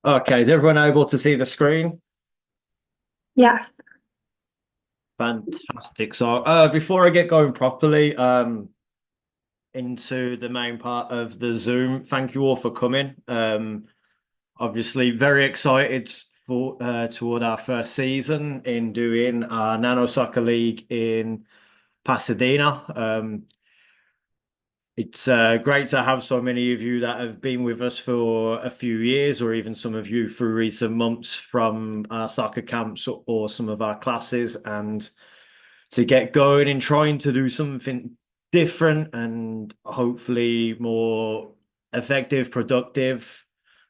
Okay, is everyone able to see the screen? Yes. Fantastic. So, before I get going properly, into the main part of the Zoom, thank you all for coming. Obviously, very excited for toward our first season in doing our Nano Soccer League in Pasadena. It's great to have so many of you that have been with us for a few years, or even some of you through recent months from our soccer camps or some of our classes, and to get going and trying to do something different and hopefully more effective, productive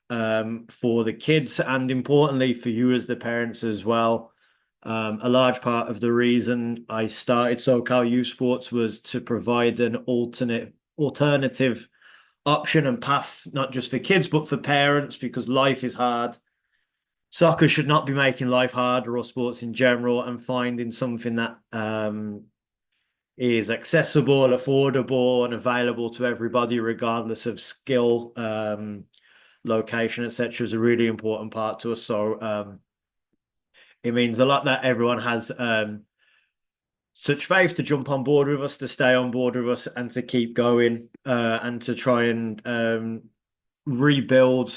for the kids, and importantly for you as the parents as well. A large part of the reason I started SoCal Youth Sports was to provide an alternative option and path, not just for kids, but for parents, because life is hard. Soccer should not be making life harder, or sports in general, and finding something that is accessible, affordable, and available to everybody, regardless of skill, location, etc., is a really important part to us. So it means a lot that everyone has such faith to jump on board with us, to stay on board with us, and to keep going, and to try and rebuild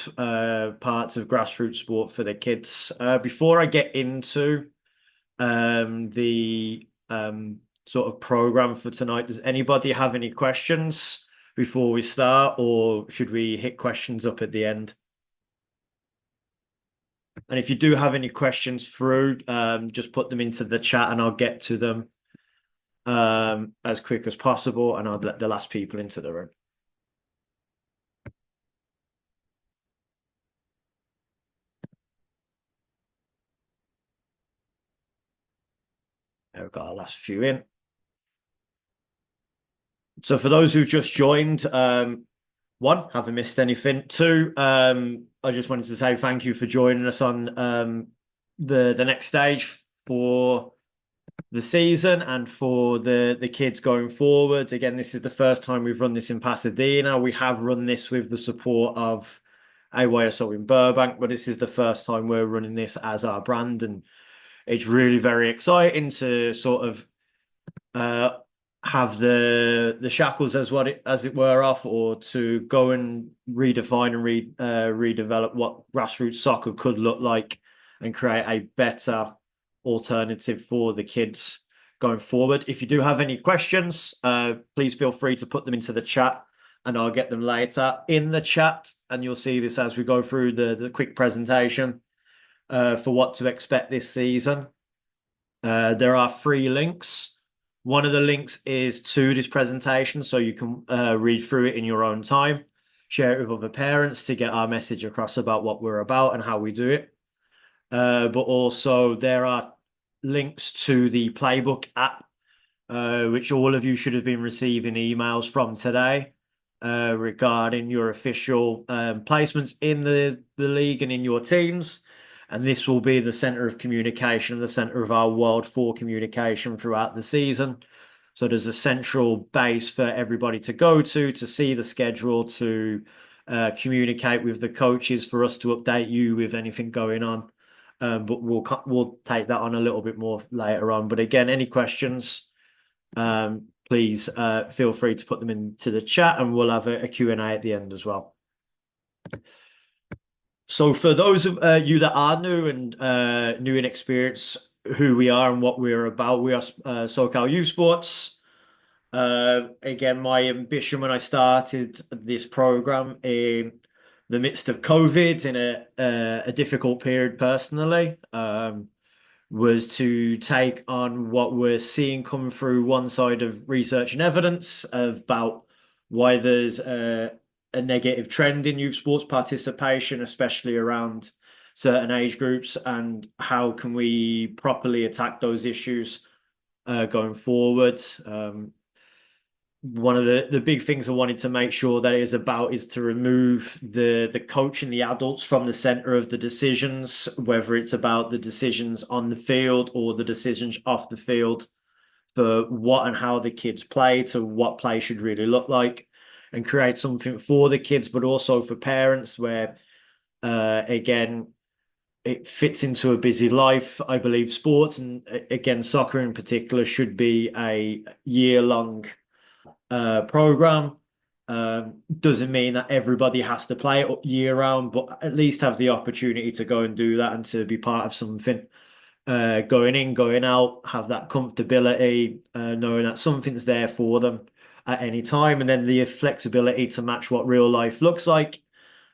parts of grassroots sport for the kids. Before I get into the sort of program for tonight, does anybody have any questions before we start, or should we hit questions up at the end? And if you do have any questions through, just put them into the chat and I'll get to them as quick as possible, and I'll let the last people into the room. We've got our last few in. So for those who've just joined, one, haven't missed anything. Two, I just wanted to say thank you for joining us on the next stage for the season and for the kids going forward. Again, this is the first time we've run this in Pasadena. We have run this with the support of AYSO in Burbank, but this is the first time we're running this as our brand, and it's really very exciting to sort of uh, have the shackles as it were off, or to go and redefine and redevelop what grassroots soccer could look like, and create a better alternative for the kids going forward. If you do have any questions, please feel free to put them into the chat and I'll get them later in the chat, and you'll see this as we go through the quick presentation for what to expect this season. There are three links. One of the links is to this presentation, so you can read through it in your own time, share it with other parents to get our message across about what we're about and how we do it. But also there are links to the Playbook app, which all of you should have been receiving emails from today regarding your official placements in the league and in your teams. And this will be the center of communication, the center of our world for communication throughout the season. So there's a central base for everybody to go to see the schedule, to communicate with the coaches, for us to update you with anything going on. But we'll take that on a little bit more later on. But again, any questions, please feel free to put them into the chat, and we'll have a Q&A at the end as well. So for those of you that are new and new in experience, who we are and what we're about, we are SoCal Youth Sports. Again, my ambition when I started this program in the midst of COVID, in a difficult period personally, was to take on what we're seeing come through one side of research and evidence about why there's a negative trend in youth sports participation, especially around certain age groups, and how can we properly attack those issues going forward. One of the big things I wanted to make sure that it is about is to remove the coach and the adults from the center of the decisions, whether it's about the decisions on the field or the decisions off the field, for what and how the kids play, to what play should really look like, and create something for the kids, but also for parents, where Again, it fits into a busy life. I believe sports and again, soccer in particular should be a year-long program. Doesn't mean that everybody has to play it year round, but at least have the opportunity to go and do that and to be part of something. Going in, going out, have that comfortability, knowing that something's there for them at any time, and then the flexibility to match what real life looks like.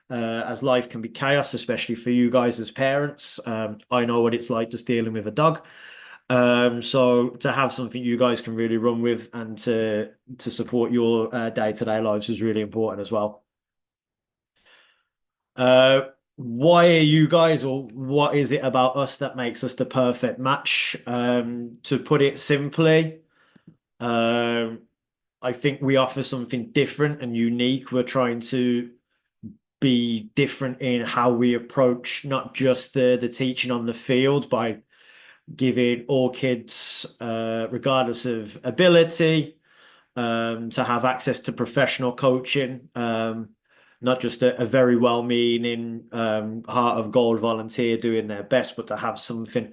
As life can be chaos, especially for you guys as parents. I know what it's like just dealing with a dog. So to have something you guys can really run with and to support your day-to-day lives is really important as well. Why are you guys, or what is it about us that makes us the perfect match? To put it simply, um, I think we offer something different and unique. We're trying to be different in how we approach not just the teaching on the field by giving all kids, regardless of ability, to have access to professional coaching, not just a very well-meaning, heart of gold volunteer doing their best, but to have something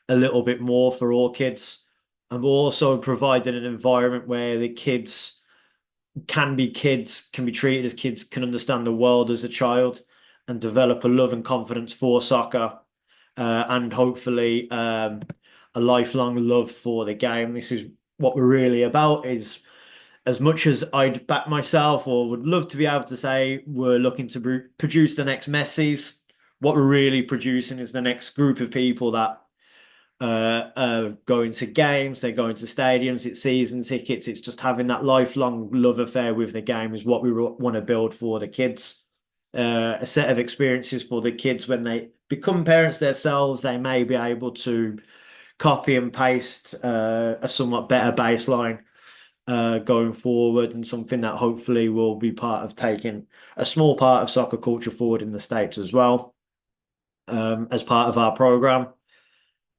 a little bit more for all kids. And we're also providing an environment where the kids can be kids, can be treated as kids, can understand the world as a child, and develop a love and confidence for soccer, and hopefully a lifelong love for the game. This is what we're really about. Is as much as I'd back myself or would love to be able to say we're looking to produce the next Messi's, what we're really producing is the next group of people that going to games, they're going to stadiums, it's season tickets, it's just having that lifelong love affair with the game is what we want to build for the kids. A set of experiences for the kids when they become parents themselves, they may be able to copy and paste a somewhat better baseline going forward, and something that hopefully will be part of taking a small part of soccer culture forward in the States as well, as part of our program,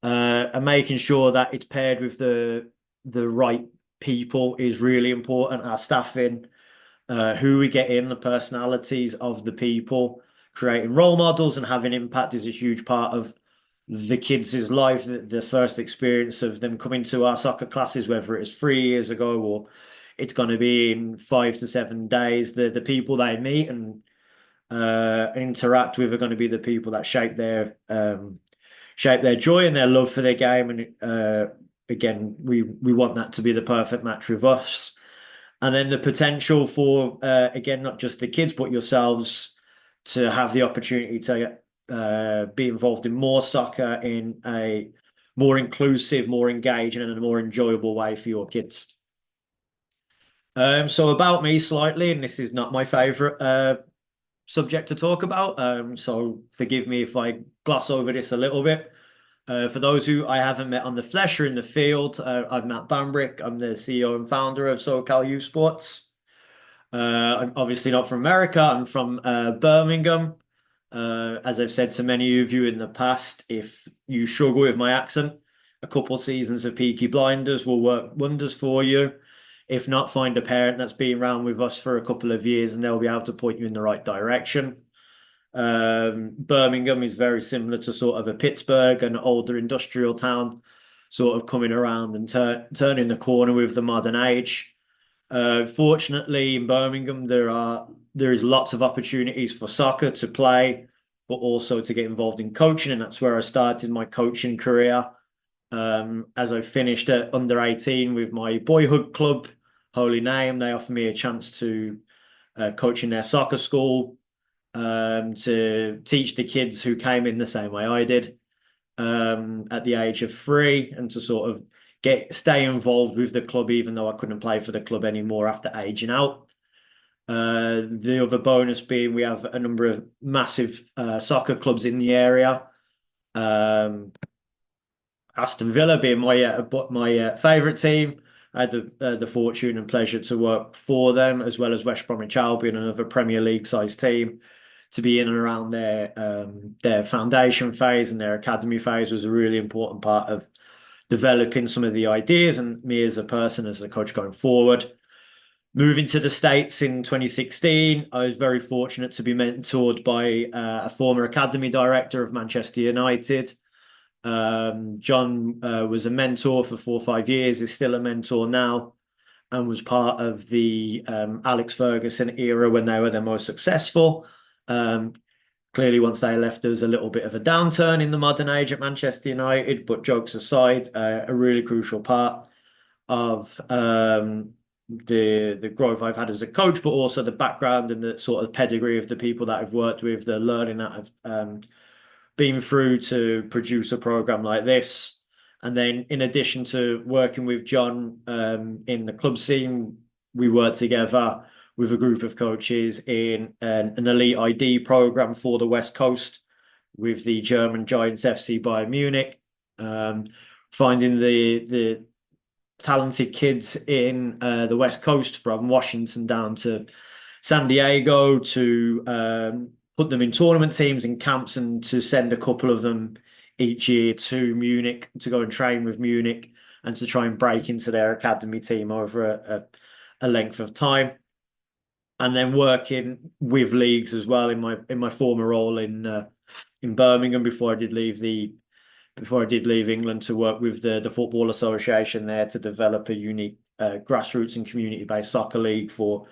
and making sure that it's paired with the right people is really important. Our staffing, who we get in, the personalities of the people, creating role models and having impact is a huge part of the kids' life. The first experience of them coming to our soccer classes, whether it was 3 years ago or it's going to be in 5 to 7 days, the people they meet and interact with are going to be the people that shape their joy and their love for their game. And again, we want that to be the perfect match with us. And then the potential for again, not just the kids but yourselves to have the opportunity to be involved in more soccer in a more inclusive, more engaging, and a more enjoyable way for your kids. So about me slightly, and this is not my favorite subject to talk about. So forgive me if I gloss over this a little bit. For those who I haven't met on the flesh or in the field, I'm Matt Bambrick. I'm the CEO and founder of SoCal Youth Sports. I'm obviously not from America. I'm from Birmingham. As I've said to many of you in the past, if you struggle with my accent, a couple seasons of Peaky Blinders will work wonders for you. If not, find a parent that's been around with us for a couple of years and they'll be able to point you in the right direction. Birmingham is very similar to sort of a Pittsburgh, an older industrial town, sort of coming around and turning the corner with the modern age. Fortunately, in Birmingham, there is lots of opportunities for soccer to play, but also to get involved in coaching, and that's where I started my coaching career. As I finished at under 18 with my boyhood club, Holy Name, they offered me a chance to coach in their soccer school, to teach the kids who came in the same way I did, at the age of 3, and to sort of stay involved with the club, even though I couldn't play for the club anymore after aging out. The other bonus being we have a number of massive soccer clubs in the area. Aston Villa being my favourite team. I had the fortune and pleasure to work for them, as well as West Bromwich Albion, another Premier League sized team. To be in and around their foundation phase and their academy phase was a really important part of developing some of the ideas and me as a person, as a coach going forward. Moving to the States in 2016, I was very fortunate to be mentored by a former academy director of Manchester United. John was a mentor for 4 or 5 years, is still a mentor now, and was part of the Alex Ferguson era when they were their most successful. Um, Clearly, once they left, there was a little bit of a downturn in the modern age at Manchester United, but jokes aside, a really crucial part of the growth I've had as a coach, but also the background and the sort of pedigree of the people that I've worked with, the learning that I've been through to produce a program like this. And then, in addition to working with John in the club scene, we work together with a group of coaches in an elite ID program for the West Coast with the German Giants FC Bayern Munich, finding the talented kids in the West Coast from Washington down to San Diego to put them in tournament teams and camps and to send a couple of them each year to Munich to go and train with Munich and to try and break into their academy team over a length of time. And then working with leagues as well in my former role in Birmingham before I did leave England to work with the Football Association there to develop a unique grassroots and community-based soccer league for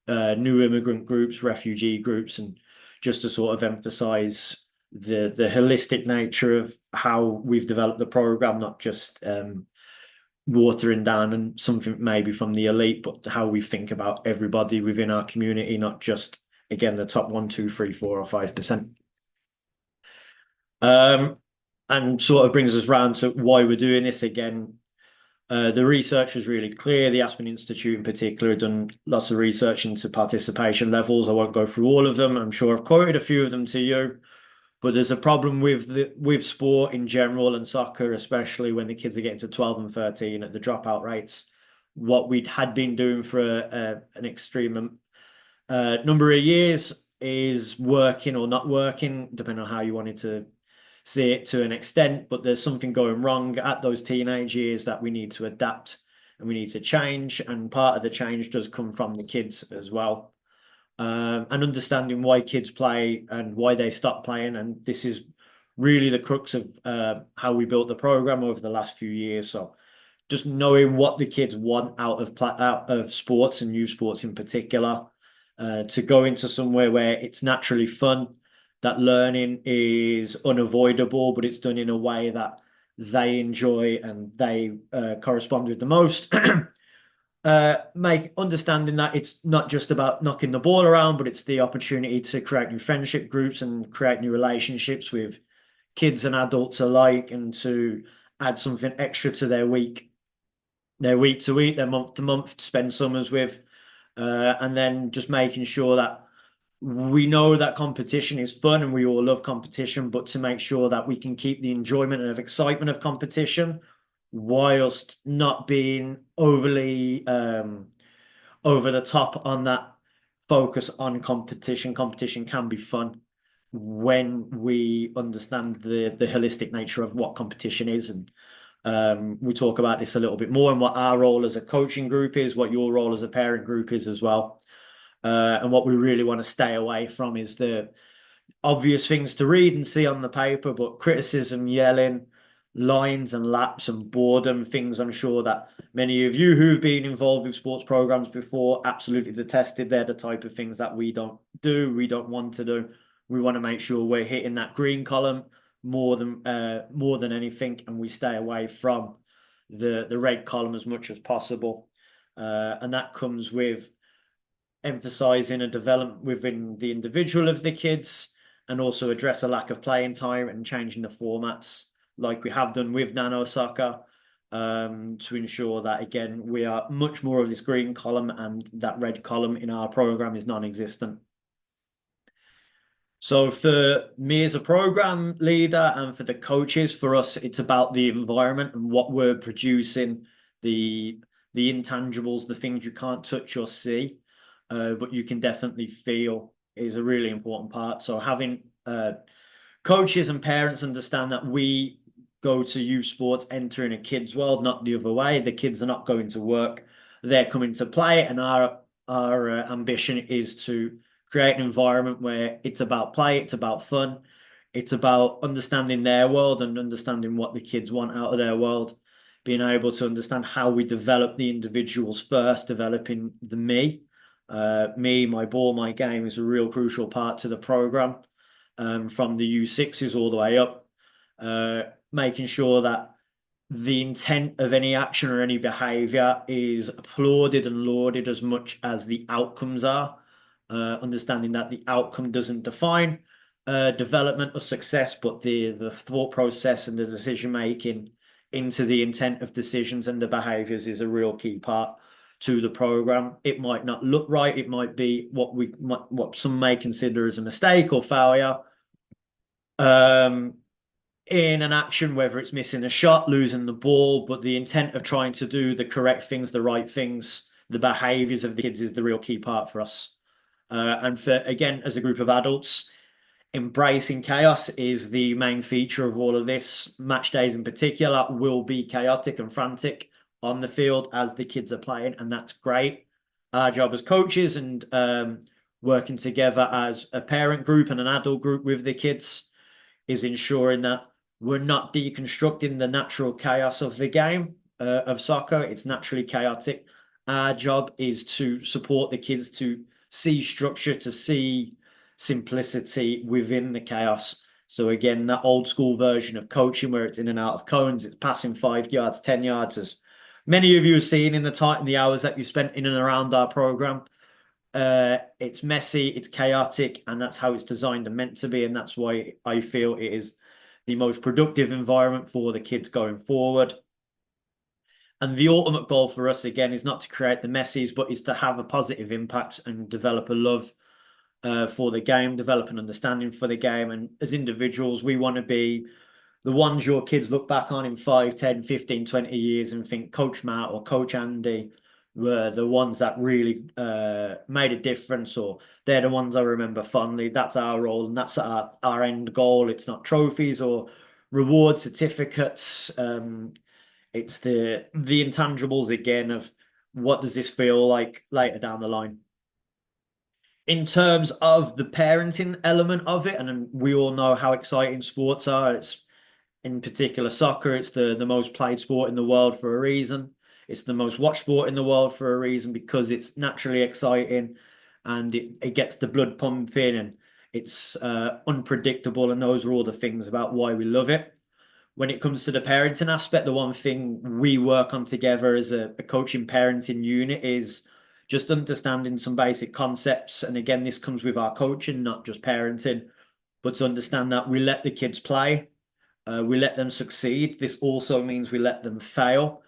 new immigrant groups, refugee groups, and just to sort of emphasize the holistic nature of how we've developed the program, not just watering down and something maybe from the elite, but how we think about everybody within our community, not just again the top 1, 2, 3, 4, or 5%. Um, and sort of brings us round to why we're doing this again. The research was really clear. The Aspen Institute in particular had done lots of research into participation levels. I won't go through all of them. I'm sure I've quoted a few of them to you. But there's a problem with sport in general and soccer, especially when the kids are getting to 12 and 13 at the dropout rates. What we had been doing for an extreme number of years is working or not working, depending on how you wanted to see it to an extent. But there's something going wrong at those teenage years that we need to adapt and we need to change. And part of the change does come from the kids as well, and understanding why kids play and why they stop playing. And this is really the crux of how we built the program over the last few years. So just knowing what the kids want out of sports and youth sports in particular, to go into somewhere where it's naturally fun, that learning is unavoidable, but it's done in a way that they enjoy and they correspond with the most. Make understanding that it's not just about knocking the ball around, but it's the opportunity to create new friendship groups and create new relationships with kids and adults alike, and to add something extra to their week to week, their month to month, to spend summers with, and then just making sure that we know that competition is fun and we all love competition, but to make sure that we can keep the enjoyment and excitement of competition whilst not being overly over the top on that focus on competition. Competition can be fun when we understand the holistic nature of what competition is. And we talk about this a little bit more and what our role as a coaching group is, what your role as a parent group is as well. And what we really want to stay away from is the obvious things to read and see on the paper, but criticism, yelling, lines and laps and boredom, things I'm sure that many of you who've been involved with sports programs before absolutely detested. They're the type of things that we don't do, we don't want to do. We want to make sure we're hitting that green column more than anything, and we stay away from the red column as much as possible. And that comes with emphasizing a development within the individual of the kids, and also address a lack of playing time and changing the formats like we have done with nano soccer, to ensure that again we are much more of this green column and that red column in our program is non-existent. So for me as a program leader and for the coaches, for us, it's about the environment and what we're producing, the intangibles, the things you can't touch or see, but you can definitely feel is a really important part. So having coaches and parents understand that we go to youth sports entering a kid's world, not the other way. The kids are not going to work, they're coming to play, and our our ambition is to create an environment where it's about play, it's about fun, it's about understanding their world and understanding what the kids want out of their world, being able to understand how we develop the individuals first, developing the me. Me, my ball, my game is a real crucial part to the program, from the U6s all the way up, making sure that the intent of any action or any behavior is applauded and lauded as much as the outcomes are. Understanding that the outcome doesn't define development or success, but the thought process and the decision making into the intent of decisions and the behaviors is a real key part to the program. It might not look right. It might be what some may consider as a mistake or failure. In an action, whether it's missing a shot, losing the ball, but the intent of trying to do the correct things, the right things, the behaviors of the kids is the real key part for us. And for, again, as a group of adults, embracing chaos is the main feature of all of this. Match days in particular will be chaotic and frantic on the field as the kids are playing, and that's great. Our job as coaches and working together as a parent group and an adult group with the kids is ensuring that we're not deconstructing the natural chaos of the game of soccer. It's naturally chaotic. Our job is to support the kids to see structure, to see simplicity within the chaos. So again, that old school version of coaching where it's in and out of cones, it's passing 5 yards, 10 yards, as many of you have seen in the hours that you spent in and around our program. It's messy, it's chaotic, and that's how it's designed and meant to be, and that's why I feel it is the most productive environment for the kids going forward. And the ultimate goal for us, again, is not to create the messies, but is to have a positive impact and develop a love for the game, develop an understanding for the game. And as individuals, we want to be the ones your kids look back on in 5, 10, 15, 20 years and think Coach Matt or Coach Andy were the ones that really made a difference, or they're the ones I remember fondly. That's our role and that's our end goal. It's not trophies or reward certificates. It's the intangibles again of what does this feel like later down the line. In terms of the parenting element of it, and we all know how exciting sports are. It's in particular soccer. It's the most played sport in the world for a reason. It's the most watched sport in the world for a reason because it's naturally exciting and it gets the blood pumping and it's unpredictable. And those are all the things about why we love it. When it comes to the parenting aspect, the one thing we work on together as a coaching parenting unit is just understanding some basic concepts. And again, this comes with our coaching, not just parenting, but to understand that we let the kids play, we let them succeed. This also means we let them fail.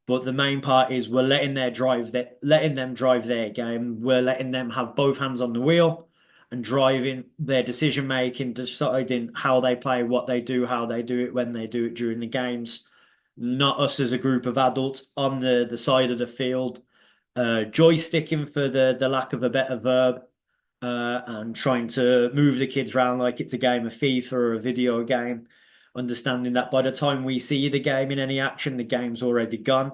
But the main part is we're letting them drive their game. We're letting them have both hands on the wheel and driving their decision making, deciding how they play, what they do, how they do it, when they do it during the games. Not us as a group of adults on the side of the field, joysticking for the lack of a better verb, and trying to move the kids around like it's a game of FIFA or a video game, understanding that by the time we see the game in any action, the game's already gone.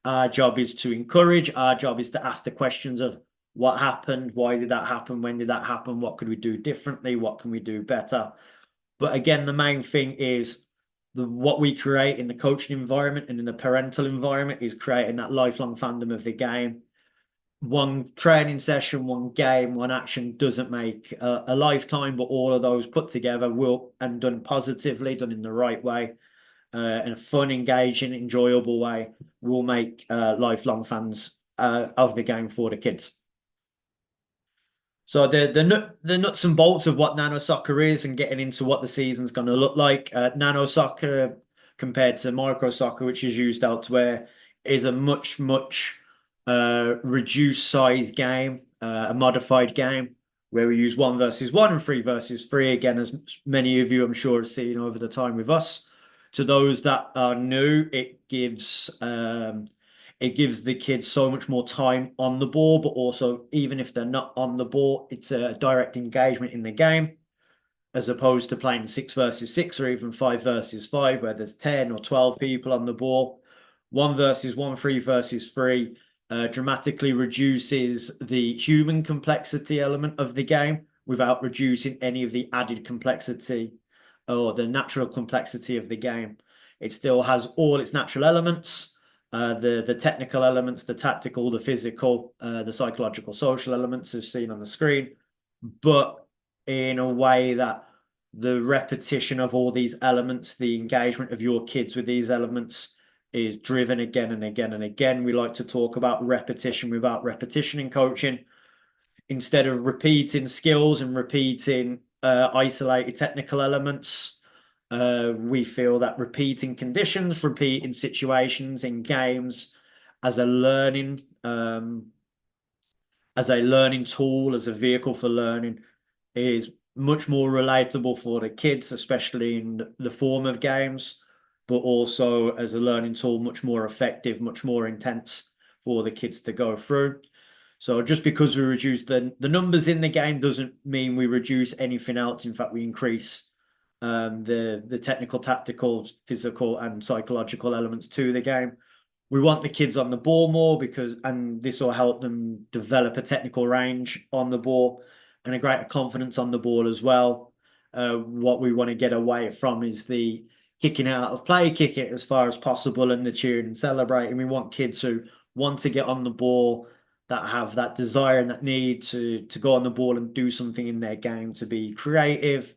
Our job is to encourage, our job is to ask the questions of what happened, why did that happen, when did that happen, what could we do differently, what can we do better. But again, the main thing is what we create in the coaching environment and in the parental environment is creating that lifelong fandom of the game. One training session, one game, one action doesn't make a lifetime, but all of those put together will, and done positively, done in the right way, in a fun, engaging, enjoyable way, will make lifelong fans of the game for the kids. So the nuts and bolts of what nano soccer is and getting into what the season's going to look like. Nano soccer compared to micro soccer, which is used elsewhere, is a much reduced size game, a modified game where we use 1 versus 1 and 3 versus 3. Again, as many of you I'm sure have seen over the time with us. To those that are new, it gives the kids so much more time on the ball, but also even if they're not on the ball, it's a direct engagement in the game, as opposed to playing 6 versus 6 or even 5 versus 5, where there's 10 or 12 people on the ball. 1 versus 1, 3 versus 3 dramatically reduces the human complexity element of the game without reducing any of the added complexity or the natural complexity of the game. It still has all its natural elements, the technical elements, the tactical, the physical, the psychological, social elements as seen on the screen, but in a way that the repetition of all these elements, the engagement of your kids with these elements is driven again and again and again. We like to talk about repetition without repetition in coaching. Instead of repeating skills and repeating isolated technical elements, we feel that repeating conditions, repeating situations in games as a learning tool, as a vehicle for learning, is much more relatable for the kids, especially in the form of games, but also as a learning tool, much more effective, much more intense for the kids to go through. So just because we reduce the numbers in the game doesn't mean we reduce anything else. In fact, we increase the technical, tactical, physical, and psychological elements to the game. We want the kids on the ball more and this will help them develop a technical range on the ball and a greater confidence on the ball as well. What we want to get away from is the kicking out of play, kick it as far as possible, and the cheering and celebrating. We want kids who want to get on the ball, that have that desire and that need to go on the ball and do something in their game, to be creative,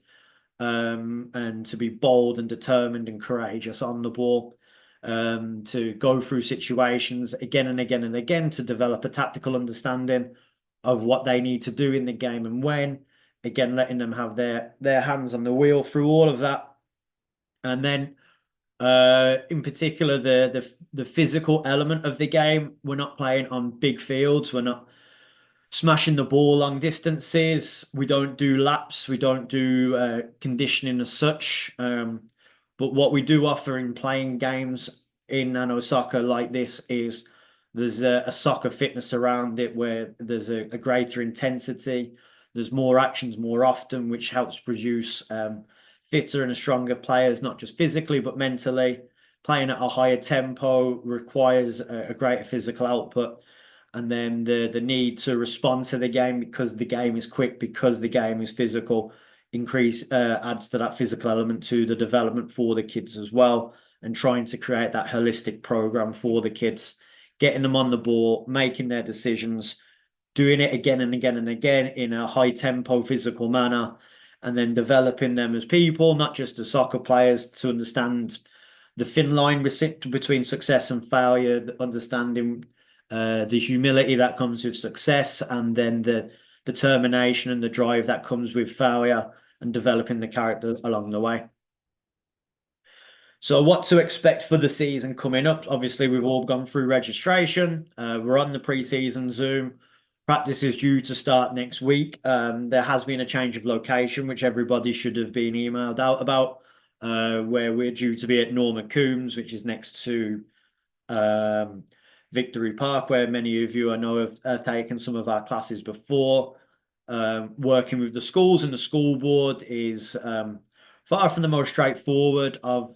and to be bold and determined and courageous on the ball, to go through situations again and again and again, to develop a tactical understanding of what they need to do in the game and when. Again, letting them have their hands on the wheel through all of that. And then in particular, the physical element of the game. We're not playing on big fields. We're not smashing the ball long distances. We don't do laps. We don't do conditioning as such. But what we do offer in playing games in nano soccer like this is there's a soccer fitness around it, where there's a greater intensity. There's more actions more often, which helps produce fitter and stronger players, not just physically, but mentally. Playing at a higher tempo requires a greater physical output. And then the need to respond to the game, because the game is quick, because the game is physical, adds to that physical element to the development for the kids as well. And trying to create that holistic program for the kids, getting them on the ball, making their decisions, doing it again and again and again in a high tempo physical manner, and then developing them as people, not just as soccer players, to understand the thin line between success and failure, understanding the humility that comes with success, and then the determination and the drive that comes with failure, and developing the character along the way. So what to expect for the season coming up? Obviously, we've all gone through registration. We're on the pre-season Zoom. Practice is due to start next week. There has been a change of location, which everybody should have been emailed out about, where we're due to be at Norman Coombs, which is next to Victory Park, where many of you I know have taken some of our classes before. Working with the schools and the school board is far from the most straightforward of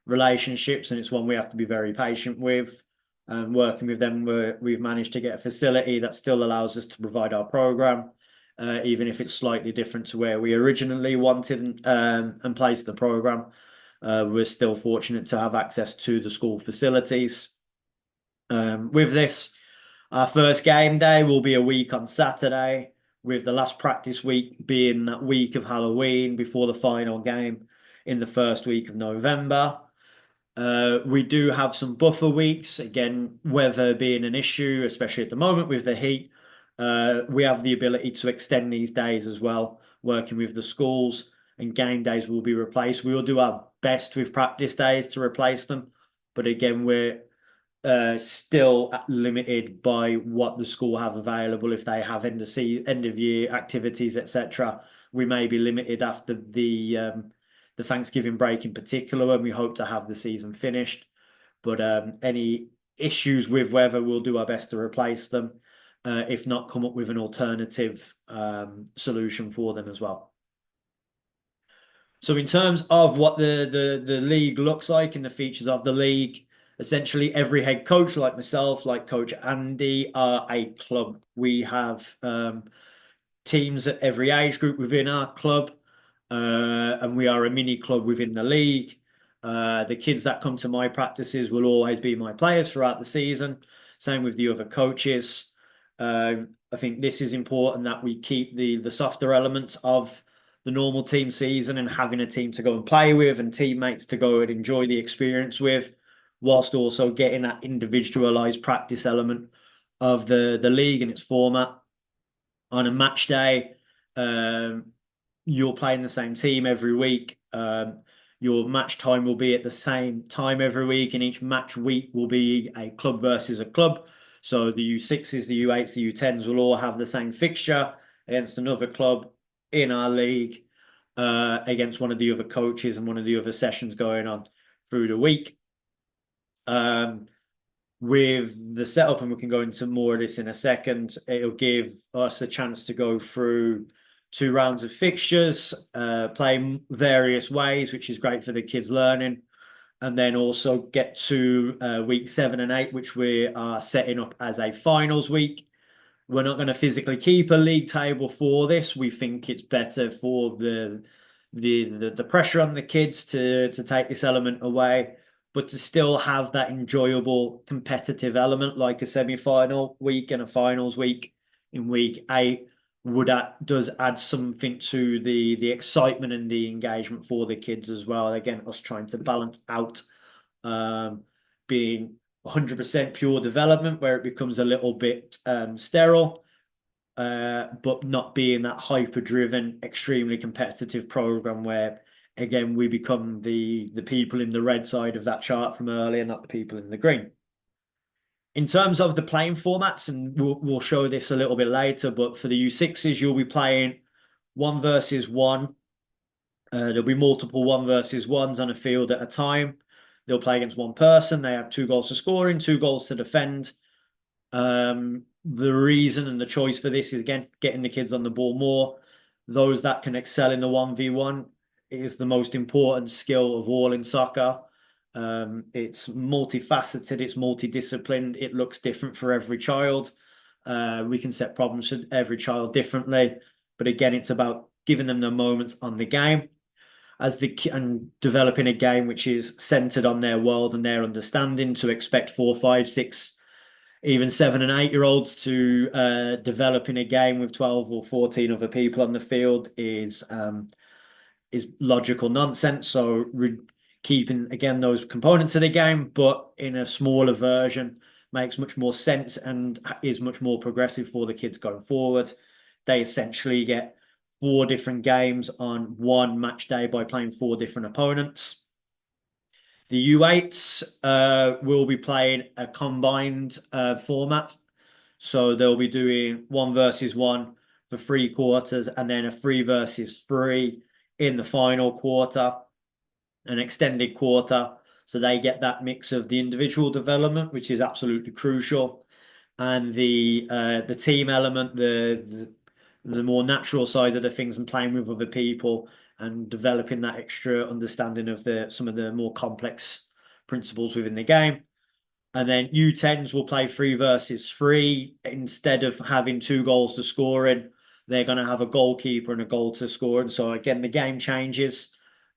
relationships, and it's one we have to be very patient with. Working with them, we've managed to get a facility that still allows us to provide our program, even if it's slightly different to where we originally wanted and placed the program. We're still fortunate to have access to the school facilities. With this, our first game day will be a week on Saturday, with the last practice week being that week of Halloween before the final game in the first week of November. We do have some buffer weeks, again, weather being an issue, especially at the moment with the heat. We have the ability to extend these days as well, working with the schools, and game days will be replaced. We will do our best with practice days to replace them, but again, we're still limited by what the school have available. If they have end of year activities, etc., we may be limited after the Thanksgiving break in particular, when we hope to have the season finished. But any issues with weather, we'll do our best to replace them. If not, come up with an alternative solution for them as well. So in terms of what the league looks like and the features of the league, essentially every head coach, like myself, like Coach Andy, are a club. We have teams at every age group within our club, and we are a mini club within the league. The kids that come to my practices will always be my players throughout the season. Same with the other coaches. I think this is important that we keep the softer elements of the normal team season and having a team to go and play with and teammates to go and enjoy the experience with, whilst also getting that individualized practice element of the league and its format. On a match day, um, you're playing the same team every week. Your match time will be at the same time every week, and each match week will be a club versus a club. So the U6s, the U8s, the U10s will all have the same fixture against another club in our league, against one of the other coaches and one of the other sessions going on through the week. With the setup, and we can go into more of this in a second, it'll give us a chance to go through 2 rounds of fixtures, play various ways, which is great for the kids learning, and then also get to week 7 and 8, which we are setting up as a finals week. We're not going to physically keep a league table for this. We think it's better for the pressure on the kids to take this element away, but to still have that enjoyable competitive element like a semi-final week and a finals week in week 8 does add something to the excitement and the engagement for the kids as well. Again, us trying to balance out being 100% pure development where it becomes a little bit sterile, but not being that hyper-driven, extremely competitive program where, again, we become the people in the red side of that chart from earlier, not the people in the green. In terms of the playing formats, and we'll show this a little bit later, but for the U6s, you'll be playing 1 versus 1. There'll be multiple 1 versus 1s on a field at a time. They'll play against one person. They have 2 goals to score in, 2 goals to defend. The reason and the choice for this is, again, getting the kids on the ball more. Those that can excel in the 1v1 is the most important skill of all in soccer. It's multifaceted, it's multidisciplined, it looks different for every child. We can set problems for every child differently, but again, it's about giving them the moments on the game and developing a game which is centered on their world and their understanding. To expect 4, 5, 6, even 7 and 8 year olds to develop in a game with 12 or 14 other people on the field is logical nonsense. So keeping, again, those components of the game, but in a smaller version, makes much more sense and is much more progressive for the kids going forward. They essentially get 4 different games on one match day by playing 4 different opponents. The U8s will be playing a combined format. So they'll be doing 1 versus 1 for 3 quarters and then a 3 versus 3 in the final quarter, an extended quarter. So they get that mix of the individual development, which is absolutely crucial, and the team element, the more natural side of the things, and playing with other people and developing that extra understanding of some of the more complex principles within the game. And then U10s will play 3 versus 3. Instead of having 2 goals to score in, they're going to have a goalkeeper and a goal to score. And so again, the game changes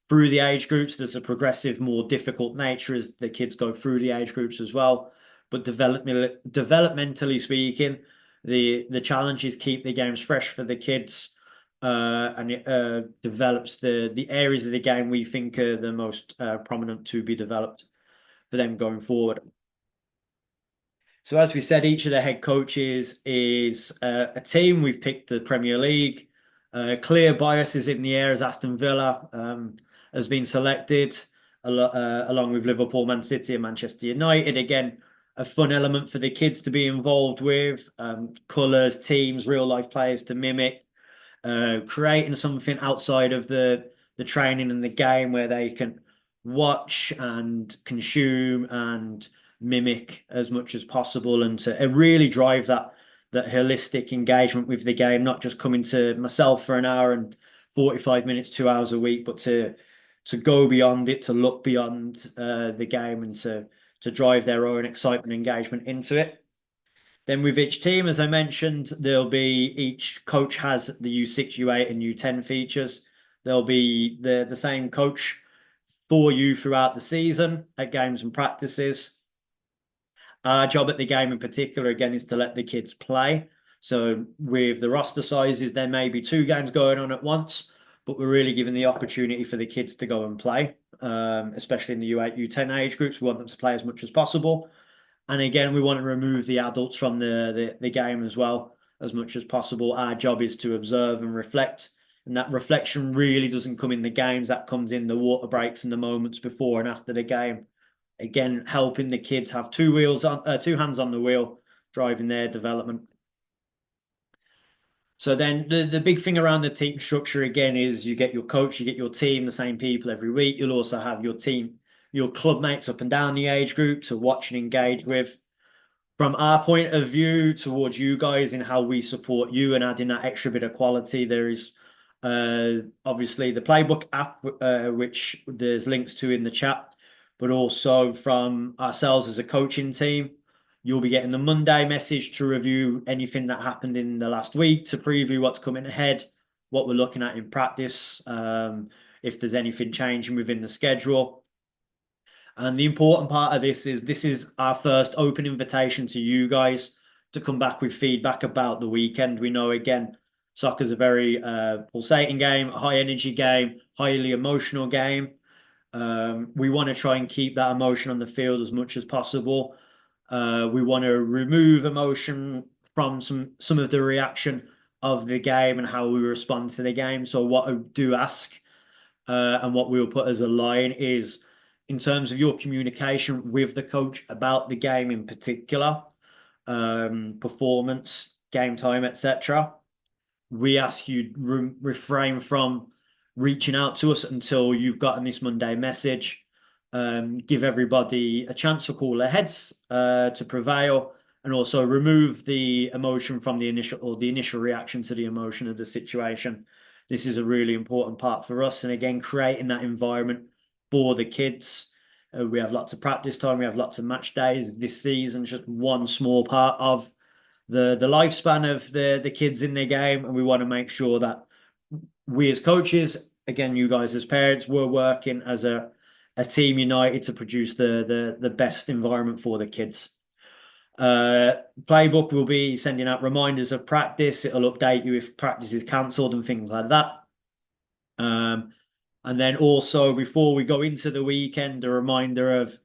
through the age groups. There's a progressive, more difficult nature as the kids go through the age groups as well. But developmentally speaking, the challenge is keep the games fresh for the kids, and it develops the areas of the game we think are the most prominent to be developed for them going forward. So as we said, each of the head coaches is a team. We've picked the Premier League. Clear biases in the air as Aston Villa has been selected, along with Liverpool, Man City, and Manchester United. Again, a fun element for the kids to be involved with. Colours, teams, real life players to mimic. Creating something outside of the training and the game where they can watch and consume and mimic as much as possible, and to really drive that holistic engagement with the game, not just coming to myself for an hour and 45 minutes, 2 hours a week, but to go beyond it, to look beyond the game, and to to drive their own excitement and engagement into it. Then with each team, as I mentioned, there'll be each coach has the U6, U8, and U10 features. There'll be the same coach for you throughout the season at games and practices. Our job at the game in particular, again, is to let the kids play. So with the roster sizes, there may be two games going on at once, but we're really giving the opportunity for the kids to go and play, especially in the U8, U10 age groups. We want them to play as much as possible. And again, we want to remove the adults from the game as well, as much as possible. Our job is to observe and reflect. And that reflection really doesn't come in the games, that comes in the water breaks and the moments before and after the game. Again, helping the kids have two hands on the wheel, driving their development. So then the big thing around the team structure again is you get your coach, you get your team, the same people every week. You'll also have your team, your club mates up and down the age group to watch and engage with. From our point of view towards you guys in how we support you and adding that extra bit of quality, there is obviously the Playbook app, which there's links to in the chat, but also from ourselves as a coaching team. You'll be getting the Monday message to review anything that happened in the last week, to preview what's coming ahead, what we're looking at in practice, if there's anything changing within the schedule. And the important part of this is our first open invitation to you guys to come back with feedback about the weekend. We know, again, soccer is a very pulsating game, a high energy game, highly emotional game. We want to try and keep that emotion on the field as much as possible. We want to remove emotion from some of the reaction of the game and how we respond to the game. So what I do ask and what we'll put as a line is, in terms of your communication with the coach about the game in particular, performance, game time, etc., we ask you refrain from reaching out to us until you've gotten this Monday message. Give everybody a chance for cooler heads to prevail, and also remove the emotion from the initial reaction to the emotion of the situation. This is a really important part for us, and again, creating that environment for the kids. We have lots of practice time, we have lots of match days. This season, just one small part of the lifespan of the kids in their game, and we want to make sure that we as coaches, again, you guys as parents, we're working as a team united to produce the best environment for the kids. Playbook will be sending out reminders of practice. It'll update you if practice is cancelled and things like that. And then also, before we go into the weekend, a reminder of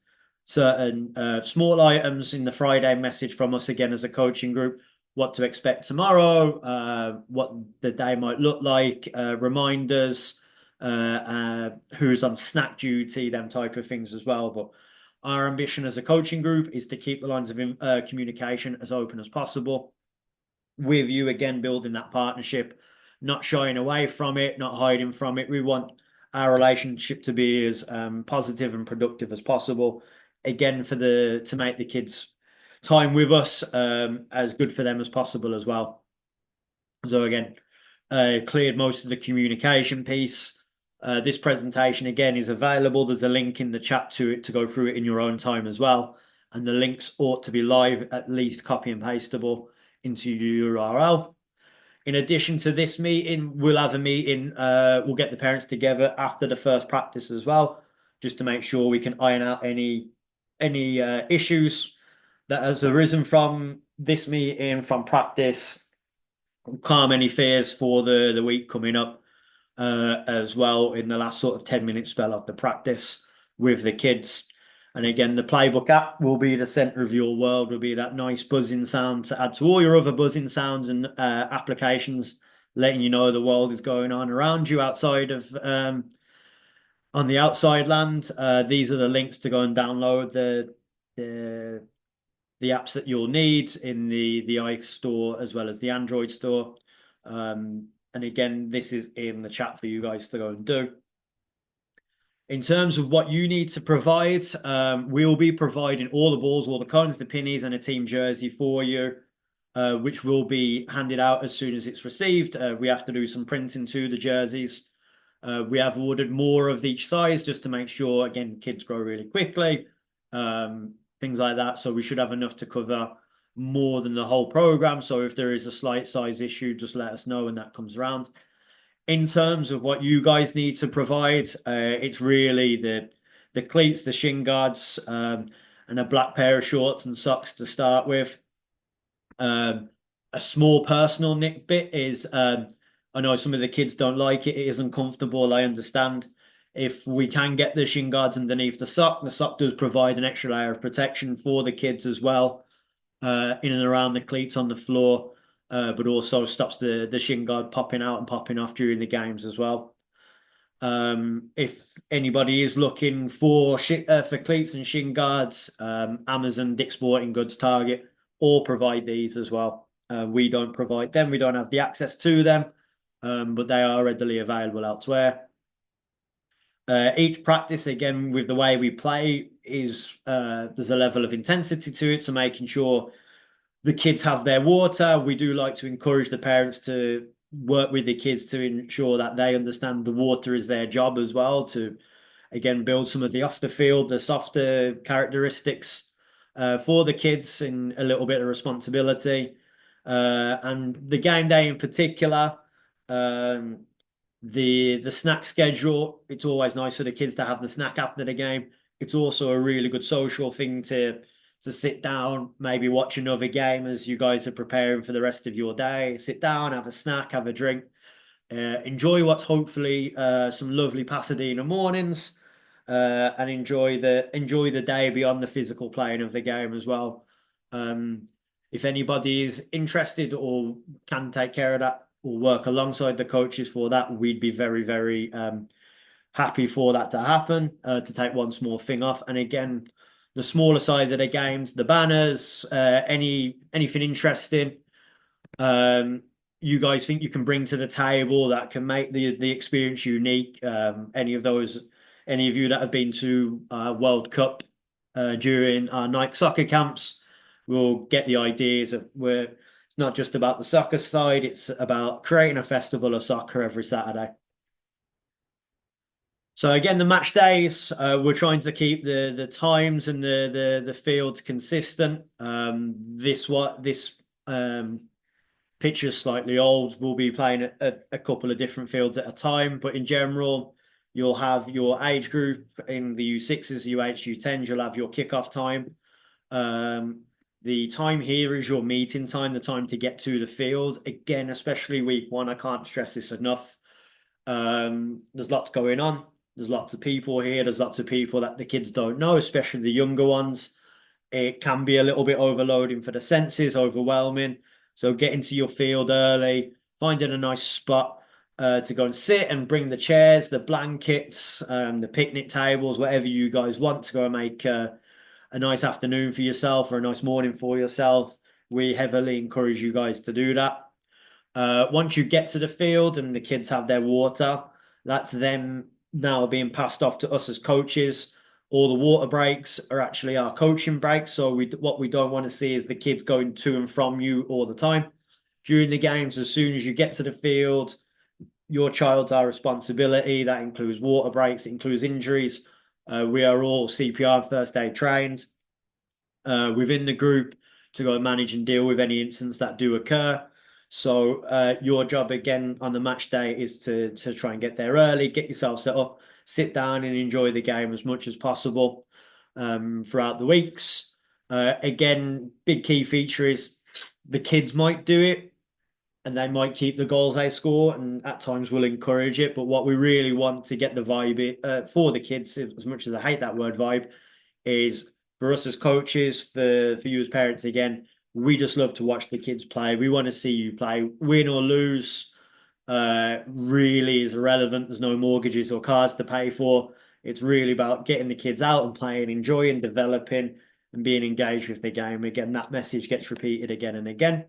certain small items in the Friday message from us, again, as a coaching group, what to expect tomorrow, what the day might look like, reminders, who's on snack duty, them type of things as well. But our ambition as a coaching group is to keep the lines of communication as open as possible with you, again, building that partnership, not shying away from it, not hiding from it. We want our relationship to be as positive and productive as possible. Again, to make the kids' time with us as good for them as possible as well. So again, cleared most of the communication piece. This presentation again is available. There's a link in the chat to it to go through it in your own time as well. And the links ought to be live, at least copy and pastable into your URL. In addition to this meeting, we'll have a meeting. We'll get the parents together after the first practice as well, just to make sure we can iron out any issues that has arisen from this meeting, from practice, calm any fears for the week coming up as well in the last sort of 10-minute spell of the practice with the kids. And again, the Playbook app will be the center of your world, will be that nice buzzing sound to add to all your other buzzing sounds and applications, letting you know the world is going on around you outside of on the outside land. These are the links to go and download the apps that you'll need in the iStore as well as the Android store. And again, this is in the chat for you guys to go and do. In terms of what you need to provide, we'll be providing all the balls, all the cones, the pennies, and a team jersey for you, which will be handed out as soon as it's received. We have to do some printing to the jerseys. We have ordered more of each size just to make sure, again, kids grow really quickly. things like that. So we should have enough to cover more than the whole program. So if there is a slight size issue, just let us know when that comes around. In terms of what you guys need to provide, it's really the cleats, the shin guards, and a black pair of shorts and socks to start with. A small personal nick bit is I know some of the kids don't like it. It isn't comfortable. I understand. If we can get the shin guards underneath the sock does provide an extra layer of protection for the kids as well, in and around the cleats on the floor, but also stops the shin guard popping out and popping off during the games as well. If anybody is looking for cleats and shin guards, Amazon, Dick's Sporting Goods, Target all provide these as well. We don't provide them. We don't have the access to them, but they are readily available elsewhere. Each practice, again, with the way we play, is there's a level of intensity to it, so making sure the kids have their water. We do like to encourage the parents to work with the kids to ensure that they understand the water is their job as well, to again build some of the off the field, the softer characteristics for the kids in a little bit of responsibility. And the game day in particular, the snack schedule, it's always nice for the kids to have the snack after the game. It's also a really good social thing to sit down, maybe watch another game as you guys are preparing for the rest of your day. Sit down, have a snack, have a drink, enjoy what's hopefully some lovely Pasadena mornings, and enjoy the day beyond the physical playing of the game as well. If anybody is interested or can take care of that or work alongside the coaches for that, we'd be very, very happy for that to happen, to take one small thing off. And again, the smaller side of the games, the banners, anything interesting, you guys think you can bring to the table that can make the experience unique. Any of you that have been to World Cup during our night soccer camps will get the ideas of where it's not just about the soccer side, it's about creating a festival of soccer every Saturday. So again, the match days, we're trying to keep the times and the fields consistent. This pitch is slightly old. We'll be playing a couple of different fields at a time, but in general, you'll have your age group in the U6s, U8s, U10s. You'll have your kickoff time. The time here is your meeting time, the time to get to the field. Again, especially week one, I can't stress this enough. There's lots going on. There's lots of people here. There's lots of people that the kids don't know, especially the younger ones. It can be a little bit overloading for the senses, overwhelming. So get into your field early, finding a nice spot to go and sit and bring the chairs, the blankets, the picnic tables, whatever you guys want to go and make a nice afternoon for yourself or a nice morning for yourself. We heavily encourage you guys to do that. Once you get to the field and the kids have their water, that's them now being passed off to us as coaches. All the water breaks are actually our coaching breaks. So what we don't want to see is the kids going to and from you all the time. During the games, as soon as you get to the field, your child's our responsibility. That includes water breaks, it includes injuries. We are all CPR and first aid trained within the group to go and manage and deal with any incidents that do occur. So your job again on the match day is to try and get there early, get yourself set up, sit down and enjoy the game as much as possible throughout the weeks. Again, big key feature is the kids might do it and they might keep the goals they score, and at times we'll encourage it. But what we really want to get the vibe for the kids, as much as I hate that word vibe, is for us as coaches, for you as parents, again, we just love to watch the kids play. We want to see you play. Win or lose really is irrelevant. There's no mortgages or cars to pay for. It's really about getting the kids out and playing, enjoying, developing, and being engaged with the game. Again, that message gets repeated again and again.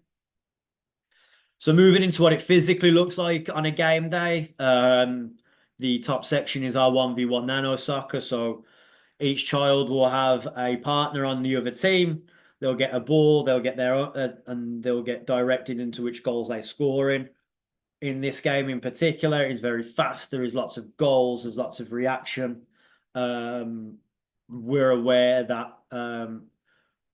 So moving into what it physically looks like on a game day, the top section is our 1v1 nano soccer. So each child will have a partner on the other team. They'll get a ball, they'll get their and they'll get directed into which goals they score in. In this game in particular, it's very fast. There is lots of goals, there's lots of reaction. We're aware that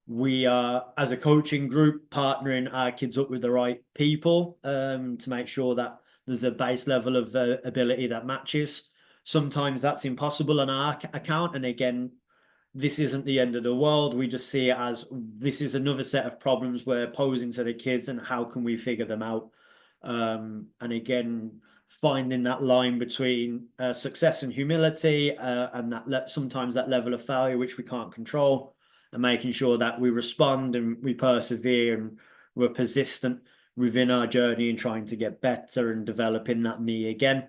We are, as a coaching group, partnering our kids up with the right people to make sure that there's a base level of ability that matches. Sometimes that's impossible on our account. And again, this isn't the end of the world. We just see it as this is another set of problems we're posing to the kids and how can we figure them out. And again, finding that line between success and humility and that sometimes that level of failure, which we can't control, and making sure that we respond and we persevere and we're persistent within our journey and trying to get better and developing that me again.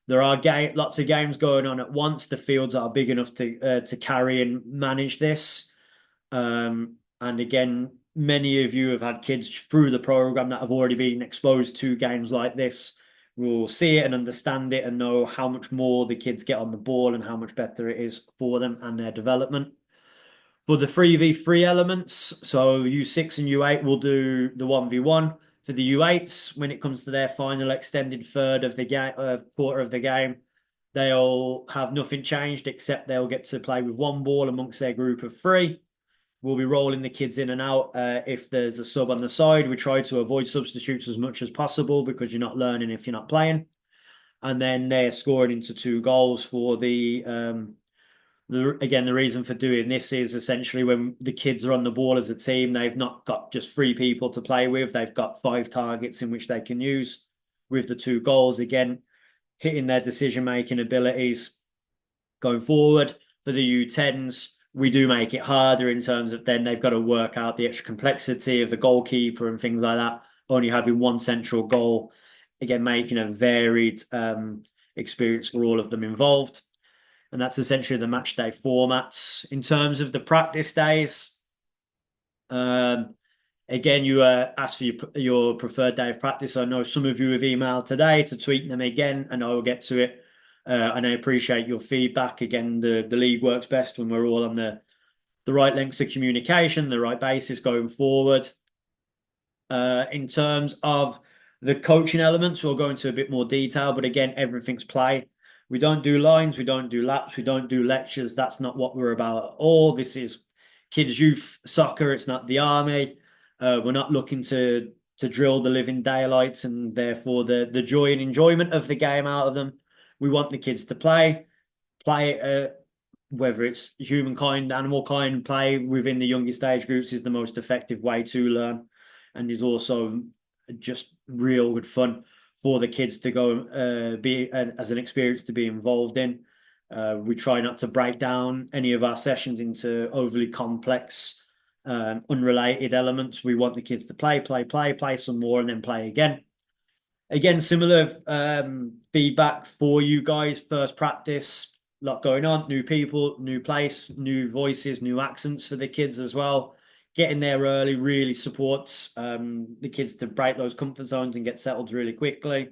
There are lots of games going on at once. The fields are big enough to carry and manage this. And again, many of you have had kids through the program that have already been exposed to games like this. Will see it and understand it and know how much more the kids get on the ball and how much better it is for them and their development. For the 3v3 elements, so U6 and U8 will do the 1v1. For the U8s, when it comes to their final extended third of the game, quarter of the game, they'll have nothing changed except they'll get to play with one ball amongst their group of three. We'll be rolling the kids in and out. If there's a sub on the side, we try to avoid substitutes as much as possible because you're not learning if you're not playing. And then they're scoring into 2 goals for again, the reason for doing this is essentially when the kids are on the ball as a team, they've not got just 3 people to play with. They've got 5 targets in which they can use with the 2 goals. Again, hitting their decision-making abilities going forward. For the U10s, we do make it harder in terms of then they've got to work out the extra complexity of the goalkeeper and things like that. Only having one central goal, again, making a varied experience for all of them involved. And that's essentially the match day formats. In terms of the practice days, again, you asked for your preferred day of practice. I know some of you have emailed today to tweet them again, and I will get to it. And I appreciate your feedback. Again, the league works best when we're all on the right lengths of communication, the right basis going forward. In terms of the coaching elements, we'll go into a bit more detail, but again, everything's play. We don't do lines, we don't do laps, we don't do lectures. That's not what we're about at all. This is kids' youth soccer. It's not the army. We're not looking to drill the living daylights and therefore the joy and enjoyment of the game out of them. We want the kids to play, whether it's humankind, animal kind, play within the youngest age groups is the most effective way to learn, and is also just real good fun for the kids to go be as an experience to be involved in. We try not to break down any of our sessions into overly complex, unrelated elements. We want the kids to play some more, and then play again. Again, similar feedback for you guys. First practice, a lot going on, new people, new place, new voices, new accents for the kids as well. Getting there early really supports the kids to break those comfort zones and get settled really quickly.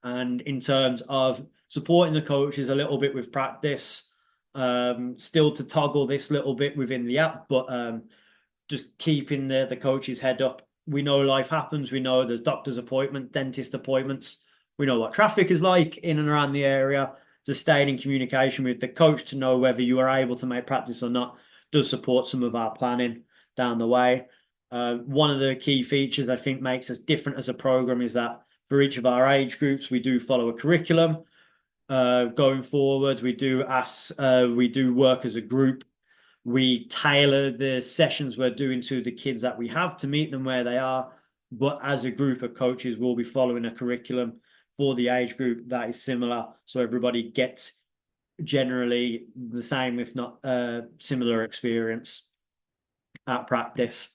And in terms of supporting the coaches a little bit with practice, still to toggle this little bit within the app, but just keeping the coach's head up. We know life happens. We know there's doctor's appointments, dentist appointments. We know what traffic is like in and around the area. Just staying in communication with the coach to know whether you are able to make practice or not does support some of our planning down the way. One of the key features I think makes us different as a program is that for each of our age groups, we do follow a curriculum. Going forward, we do work as a group. We tailor the sessions we're doing to the kids that we have to meet them where they are. But as a group of coaches, we'll be following a curriculum for the age group that is similar. So everybody gets generally the same, if not similar experience at practice.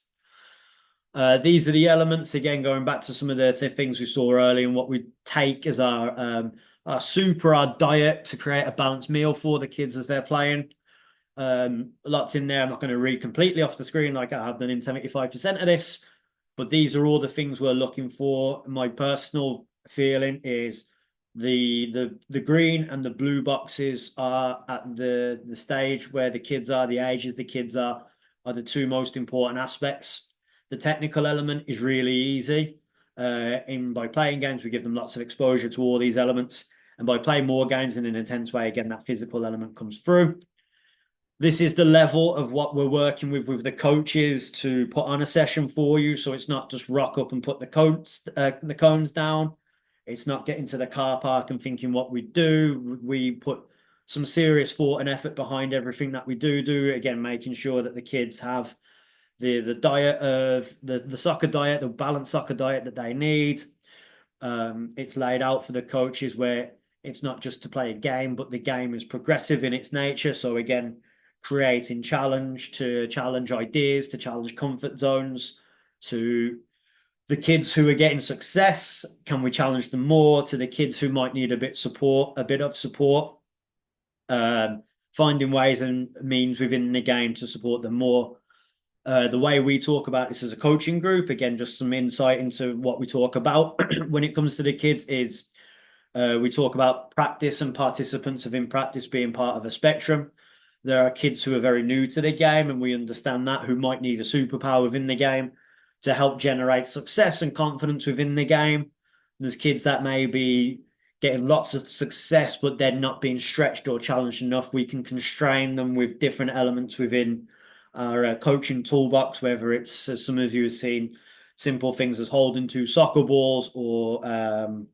These are the elements, again, going back to some of the things we saw earlier and what we take as our diet to create a balanced meal for the kids as they're playing. Lots in there. I'm not going to read completely off the screen like I have done in 75% of this, but these are all the things we're looking for. My personal feeling is the green and the blue boxes are at the stage where the kids are, the ages the kids are the two most important aspects. The technical element is really easy. By playing games, we give them lots of exposure to all these elements. And by playing more games in an intense way, again, that physical element comes through. this is the level of what we're working with the coaches to put on a session for you. So it's not just rock up and put the cones down. It's not getting to the car park and thinking what we do. We put some serious thought and effort behind everything that we do. Again, making sure that the kids have the diet of the soccer diet, the balanced soccer diet that they need. It's laid out for the coaches where it's not just to play a game, but the game is progressive in its nature. So again, creating challenge to challenge ideas, to challenge comfort zones, to the kids who are getting success, can we challenge them more? To the kids who might need a bit of support, um, finding ways and means within the game to support them more. The way we talk about this as a coaching group, again, just some insight into what we talk about when it comes to the kids is we talk about practice and participants within practice being part of a spectrum. There are kids who are very new to the game, and we understand that, who might need a superpower within the game to help generate success and confidence within the game. There's kids that may be getting lots of success, but they're not being stretched or challenged enough. We can constrain them with different elements within our coaching toolbox, whether it's, as some of you have seen, simple things as holding two soccer balls or um,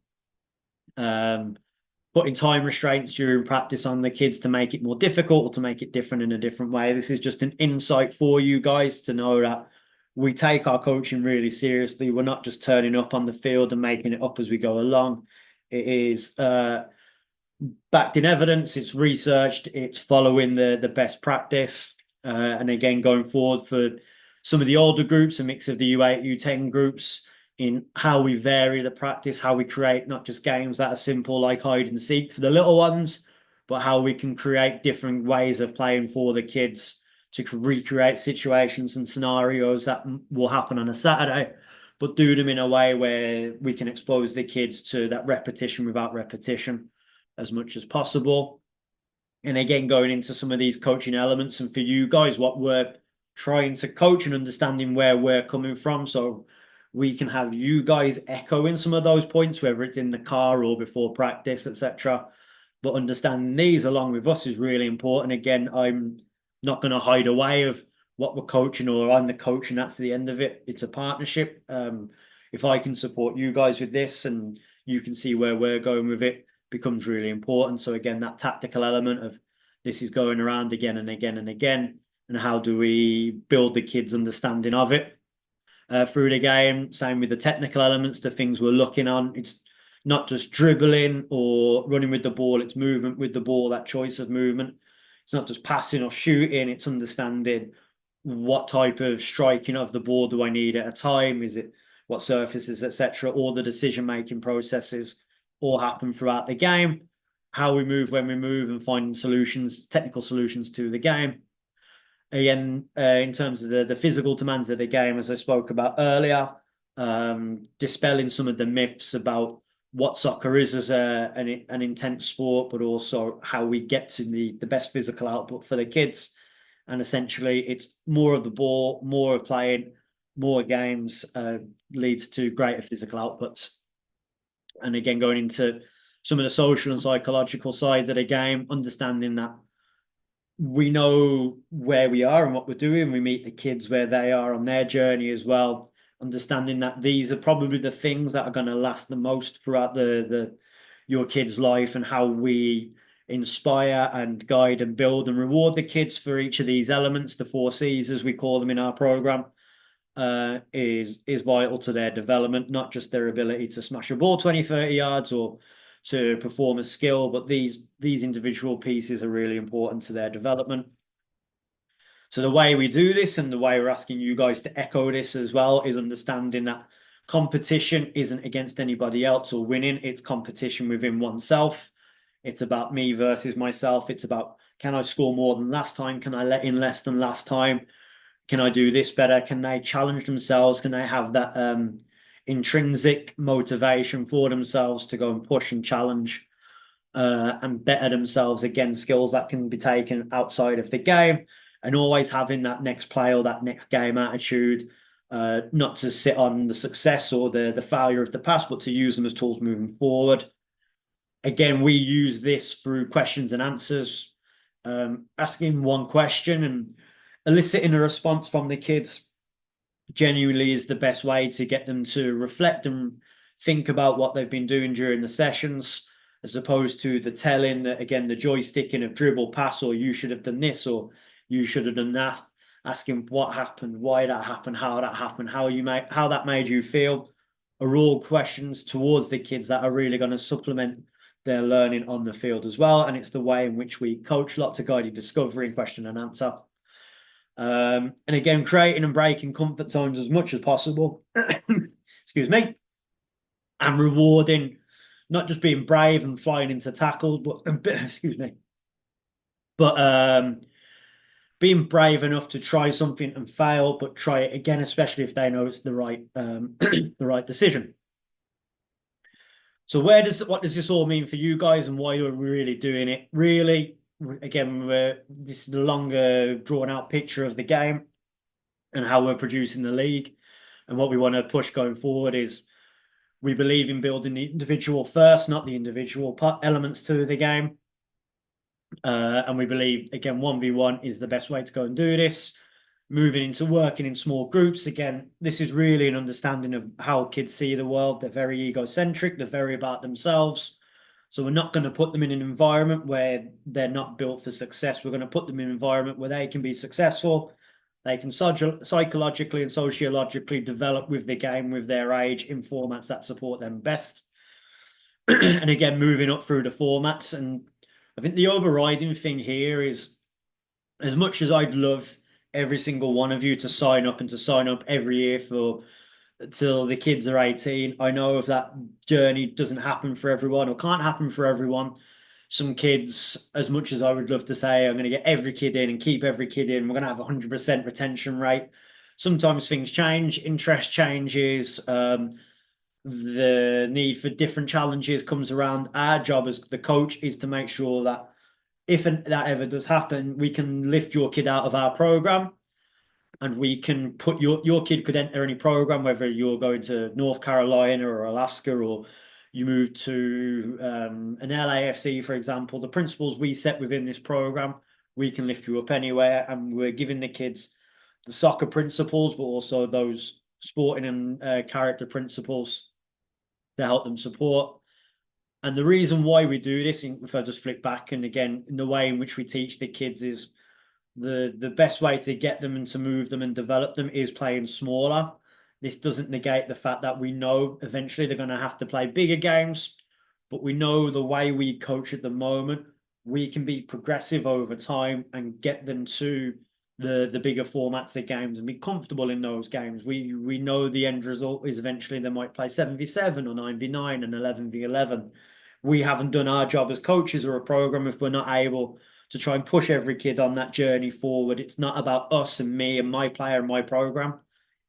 putting time restraints during practice on the kids to make it more difficult or to make it different in a different way. This is just an insight for you guys to know that we take our coaching really seriously. We're not just turning up on the field and making it up as we go along. It is backed in evidence, it's researched, it's following the best practice. And again, going forward for some of the older groups, a mix of the U8, U10 groups, in how we vary the practice, how we create not just games that are simple like hide and seek for the little ones, but how we can create different ways of playing for the kids to recreate situations and scenarios that will happen on a Saturday, but do them in a way where we can expose the kids to that repetition without repetition as much as possible. And again, going into some of these coaching elements, and for you guys, what we're trying to coach and understanding where we're coming from. So we can have you guys echoing some of those points, whether it's in the car or before practice, etc. But understanding these along with us is really important. Again, I'm not going to hide away of what we're coaching, or I'm the coach and that's the end of it. It's a partnership. If I can support you guys with this and you can see where we're going with it, becomes really important. So again, that tactical element of this is going around again and again and again, and how do we build the kids' understanding of it through the game? Same with the technical elements, the things we're looking on. It's not just dribbling or running with the ball, it's movement with the ball, that choice of movement. It's not just passing or shooting, it's understanding what type of striking of the ball do I need at a time? Is it what surfaces, etc. All the decision making processes all happen throughout the game. How we move when we move and finding solutions, technical solutions to the game. Again, in terms of the physical demands of the game, as I spoke about earlier, dispelling some of the myths about what soccer is as an intense sport, but also how we get to the best physical output for the kids. And essentially, it's more of the ball, more of playing, more games leads to greater physical outputs. And again, going into some of the social and psychological sides of the game, understanding that we know where we are and what we're doing. We meet the kids where they are on their journey as well, understanding that these are probably the things that are going to last the most throughout the your kid's life, and how we inspire and guide and build and reward the kids for each of these elements, the 4 C's as we call them in our program, is vital to their development, not just their ability to smash a ball 20, 30 yards or to perform a skill, but these individual pieces are really important to their development. So the way we do this and the way we're asking you guys to echo this as well is understanding that competition isn't against anybody else or winning, it's competition within oneself. It's about me versus myself. It's about, can I score more than last time? Can I let in less than last time? Can I do this better? Can they challenge themselves? Can they have that intrinsic motivation for themselves to go and push and challenge and better themselves against skills that can be taken outside of the game? And always having that next play or that next game attitude, not to sit on the success or the failure of the past, but to use them as tools moving forward. Again, we use this through questions and answers. asking one question and eliciting a response from the kids genuinely is the best way to get them to reflect and think about what they've been doing during the sessions, as opposed to the telling that, again, the joysticking of dribble pass, or you should have done this, or you should have done that. Asking what happened, why that happened, how that happened, how that made you feel, are all questions towards the kids that are really going to supplement their learning on the field as well. And it's the way in which we coach lots of guided discovery and question and answer. And again, creating and breaking comfort zones as much as possible. Excuse me. And rewarding, not just being brave and flying into tackles, but excuse me, but being brave enough to try something and fail, but try it again, especially if they know it's the right the right decision. So what does this all mean for you guys, and why are we really doing it? Really, again, this is the longer drawn out picture of the game and how we're producing the league. And what we want to push going forward is we believe in building the individual first, not the individual elements to the game. And we believe, again, 1v1 is the best way to go and do this. Moving into working in small groups. Again, this is really an understanding of how kids see the world. They're very egocentric. They're very about themselves. So we're not going to put them in an environment where they're not built for success. We're going to put them in an environment where they can be successful. They can psychologically and sociologically develop with the game, with their age, in formats that support them best. And again, moving up through the formats. And I think the overriding thing here is, as much as I'd love every single one of you to sign up and to sign up every year for till the kids are 18, I know if that journey doesn't happen for everyone or can't happen for everyone. Some kids, as much as I would love to say I'm going to get every kid in and keep every kid in, we're going to have 100% retention rate. Sometimes things change, interest changes, the need for different challenges comes around. Our job as the coach is to make sure that if that ever does happen, we can lift your kid out of our program, and we can put your kid could enter any program, whether you're going to North Carolina or Alaska, or you move to an LAFC, for example. The principles we set within this program, we can lift you up anywhere, and we're giving the kids the soccer principles, but also those sporting and character principles to help them support. And the reason why we do this, if I just flick back, and again, in the way in which we teach the kids, is the best way to get them and to move them and develop them is playing smaller. This doesn't negate the fact that we know eventually they're going to have to play bigger games, but we know the way we coach at the moment, we can be progressive over time and get them to the bigger formats of games and be comfortable in those games. We know the end result is eventually they might play 7v7 or 9v9 and 11v11. We haven't done our job as coaches or a program if we're not able to try and push every kid on that journey forward. It's not about us and me and my player and my program.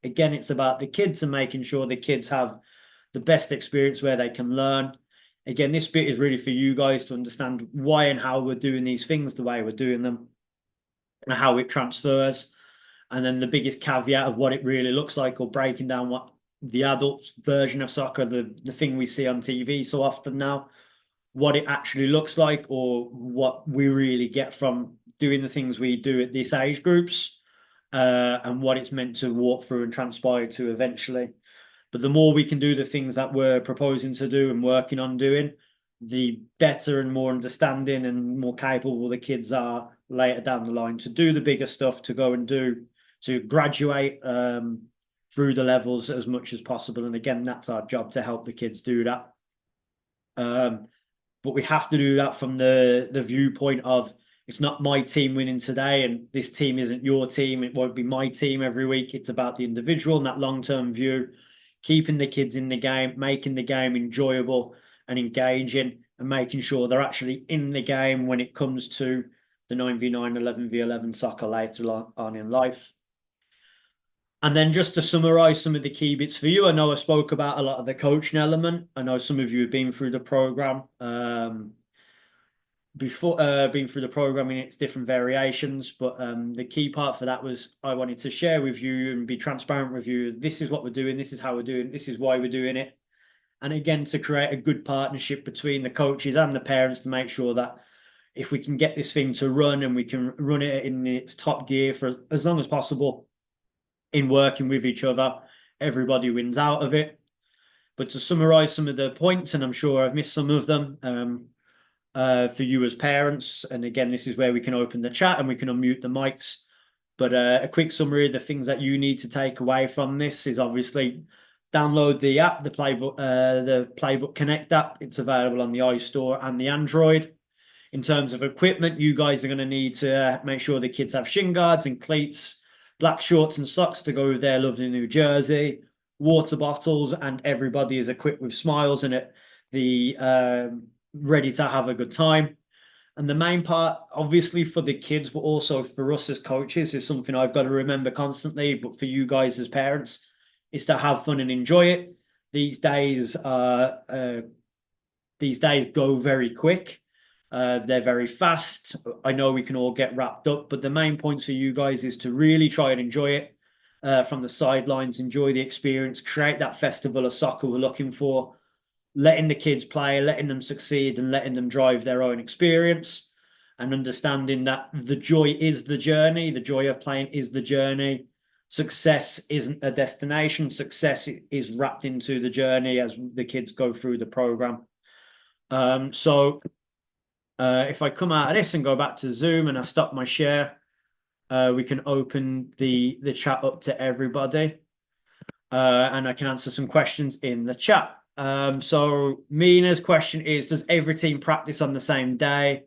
Again, it's about the kids and making sure the kids have the best experience where they can learn. Again, this bit is really for you guys to understand why and how we're doing these things the way we're doing them and how it transfers. And then the biggest caveat of what it really looks like, or breaking down what the adult version of soccer, the thing we see on TV so often now, what it actually looks like, or what we really get from doing the things we do at these age groups, and what it's meant to walk through and transpire to eventually. But the more we can do the things that we're proposing to do and working on doing, the better and more understanding and more capable the kids are later down the line to do the bigger stuff, to go and do, to graduate through the levels as much as possible. And again, that's our job, to help the kids do that. But we have to do that from the viewpoint of, it's not my team winning today and this team isn't your team. It won't be my team every week. It's about the individual and that long-term view, keeping the kids in the game, making the game enjoyable and engaging, and making sure they're actually in the game when it comes to the 9v9, 11v11 soccer later on in life. And then just to summarize some of the key bits for you, I know I spoke about a lot of the coaching element. I know some of you have been through the program before, been through the program in its different variations. But the key part for that was I wanted to share with you and be transparent with you. This is what we're doing. This is how we're doing. This is why we're doing it. And again, to create a good partnership between the coaches and the parents to make sure that if we can get this thing to run and we can run it in its top gear for as long as possible in working with each other, everybody wins out of it. But to summarize some of the points, and I'm sure I've missed some of them, for you as parents, and again, this is where we can open the chat and we can unmute the mics. But a quick summary of the things that you need to take away from this is obviously download the app, the Playbook Connect app. It's available on the iStore and the Android. In terms of equipment, you guys are going to need to make sure the kids have shin guards and cleats, black shorts and socks to go with their lovely new jersey, water bottles, and everybody is equipped with smiles and ready to have a good time. And the main part, obviously, for the kids, but also for us as coaches, is something I've got to remember constantly. But for you guys as parents, is to have fun and enjoy it. These days go very quick. They're very fast. I know we can all get wrapped up, but the main points for you guys is to really try and enjoy it from the sidelines, enjoy the experience, create that festival of soccer we're looking for, letting the kids play, letting them succeed, and letting them drive their own experience, and understanding that the joy is the journey. The joy of playing is the journey. Success isn't a destination. Success is wrapped into the journey as the kids go through the program. If I come out of this and go back to Zoom and I stop my share, we can open the chat up to everybody, and I can answer some questions in the chat. So Mina's question is, does every team practice on the same day?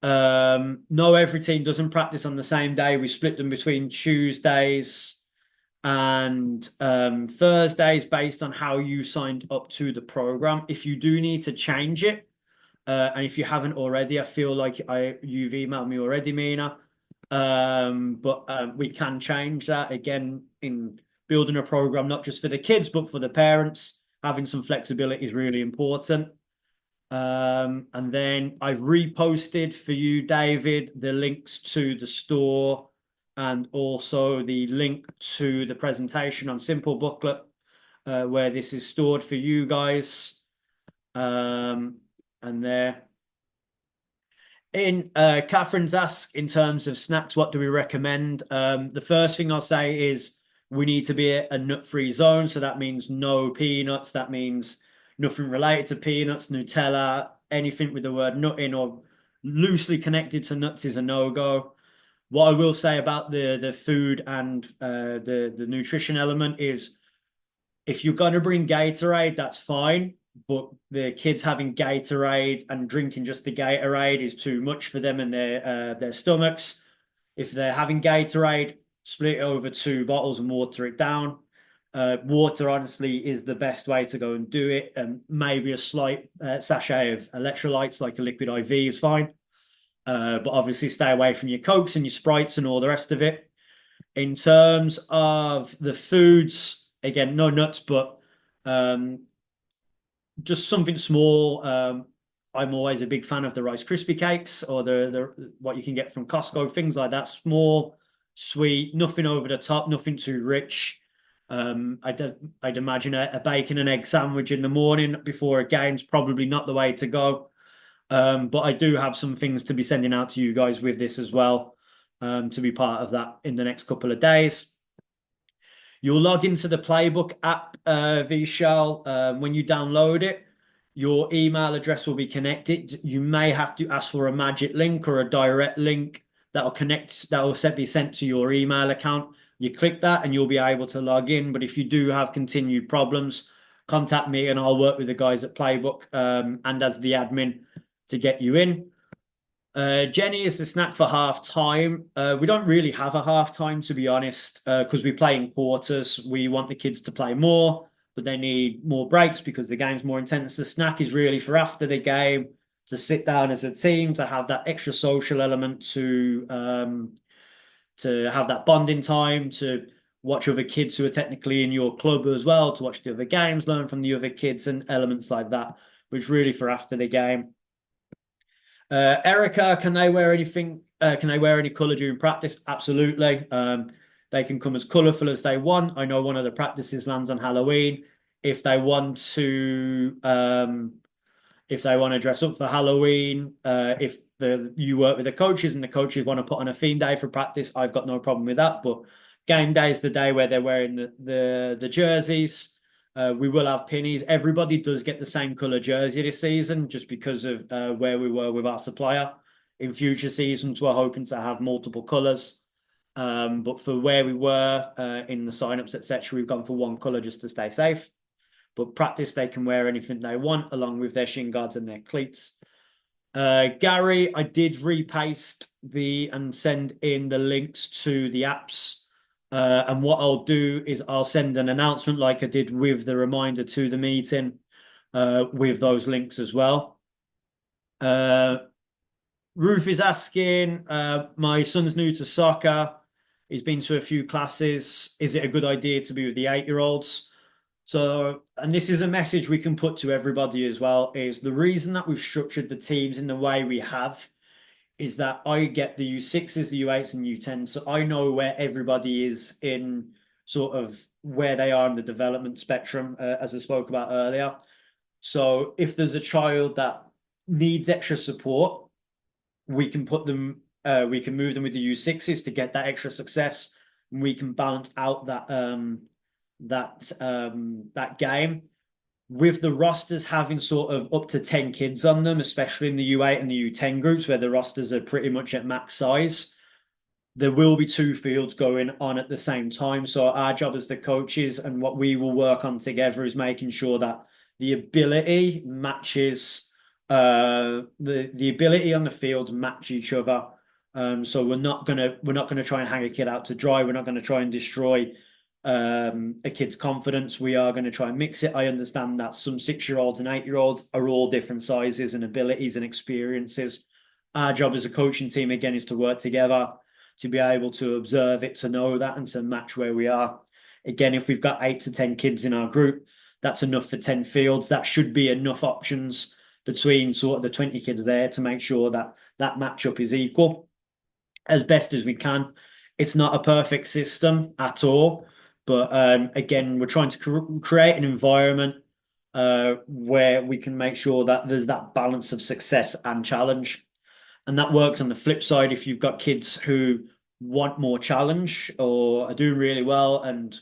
No, every team doesn't practice on the same day. We split them between Tuesdays and Thursdays based on how you signed up to the program. If you do need to change it, and if you haven't already, I feel like you've emailed me already, Mina. But we can change that again in building a program, not just for the kids, but for the parents. Having some flexibility is really important. And then I've reposted for you, David, the links to the store and also the link to the presentation on Simple Booklet, where this is stored for you guys. And there. Catherine's asked, in terms of snacks, what do we recommend? The first thing I'll say is we need to be a nut-free zone. So that means no peanuts. That means nothing related to peanuts, Nutella, anything with the word nut in or loosely connected to nuts is a no-go. What I will say about the food and the nutrition element is, if you're going to bring Gatorade, that's fine. But the kids having Gatorade and drinking just the Gatorade is too much for them and their stomachs. If they're having Gatorade, split it over 2 bottles and water it down. Water, honestly, is the best way to go and do it. And maybe a slight sachet of electrolytes, like a liquid IV, is fine. But obviously, stay away from your Cokes and your Sprites and all the rest of it. In terms of the foods, again, no nuts, but just something small. I'm always a big fan of the Rice Krispie cakes or the what you can get from Costco, things like that. Small, sweet, nothing over the top, nothing too rich. I'd imagine a bacon and egg sandwich in the morning before a game's probably not the way to go. But I do have some things to be sending out to you guys with this as well, to be part of that in the next couple of days. You'll log into the Playbook app, Vishal. When you download it, your email address will be connected. You may have to ask for a magic link or a direct link that will be sent to your email account. You click that and you'll be able to log in. But if you do have continued problems, contact me and I'll work with the guys at Playbook and as the admin to get you in. Jenny, is the snack for half time? We don't really have a half time, to be honest, because we play in quarters. We want the kids to play more, but they need more breaks because the game's more intense. The snack is really for after the game, to sit down as a team, to have that extra social element, to have that bonding time, to watch other kids who are technically in your club as well, to watch the other games, learn from the other kids and elements like that, which really for after the game. Erica, can they wear anything? Can they wear any color during practice? Absolutely. They can come as colorful as they want. I know one of the practices lands on Halloween. If they want to dress up for Halloween, if you work with the coaches and the coaches want to put on a theme day for practice, I've got no problem with that. But game day is the day where they're wearing the jerseys. We will have pinnies. Everybody does get the same color jersey this season just because of where we were with our supplier. In future seasons, we're hoping to have multiple colors. But for where we were in the signups, etc., we've gone for one color just to stay safe. But practice, they can wear anything they want along with their shin guards and their cleats. Gary, I did repaste and send in the links to the apps. And what I'll do is I'll send an announcement like I did with the reminder to the meeting with those links as well. Ruth is asking, my son's new to soccer. He's been to a few classes. Is it a good idea to be with the 8-year-olds? So, and this is a message we can put to everybody as well, is the reason that we've structured the teams in the way we have is that I get the U6s, the U8s, and U10s. So I know where everybody is in sort of where they are in the development spectrum, as I spoke about earlier. So if there's a child that needs extra support, we can we can move them with the U6s to get that extra success. And we can balance out that game with the rosters having sort of up to 10 kids on them, especially in the U8 and the U10 groups where the rosters are pretty much at max size. There will be 2 fields going on at the same time. So our job as the coaches and what we will work on together is making sure that the ability matches the ability on the field match each other. So we're not gonna try and hang a kid out to dry. We're not gonna try and destroy a kid's confidence. We are going to try and mix it. I understand that some 6-year-olds and 8-year-olds are all different sizes and abilities and experiences. Our job as a coaching team, again, is to work together, to be able to observe it, to know that, and to match where we are. Again, if we've got 8 to 10 kids in our group, that's enough for 10 fields. That should be enough options between sort of the 20 kids there to make sure that that matchup is equal as best as we can. It's not a perfect system at all. But again, we're trying to create an environment where we can make sure that there's that balance of success and challenge. And that works on the flip side. If you've got kids who want more challenge or are doing really well and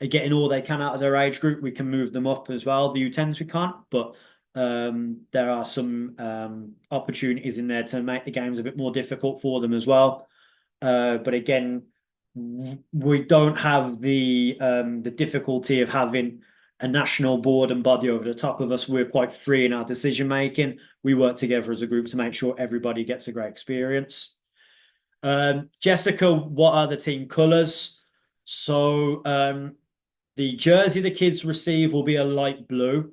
are getting all they can out of their age group, we can move them up as well. The U10s we can't, but there are some opportunities in there to make the games a bit more difficult for them as well. But again, we don't have the difficulty of having a national board and body over the top of us. We're quite free in our decision making. We work together as a group to make sure everybody gets a great experience. Jessica, what are the team colours? So the jersey the kids receive will be a light blue,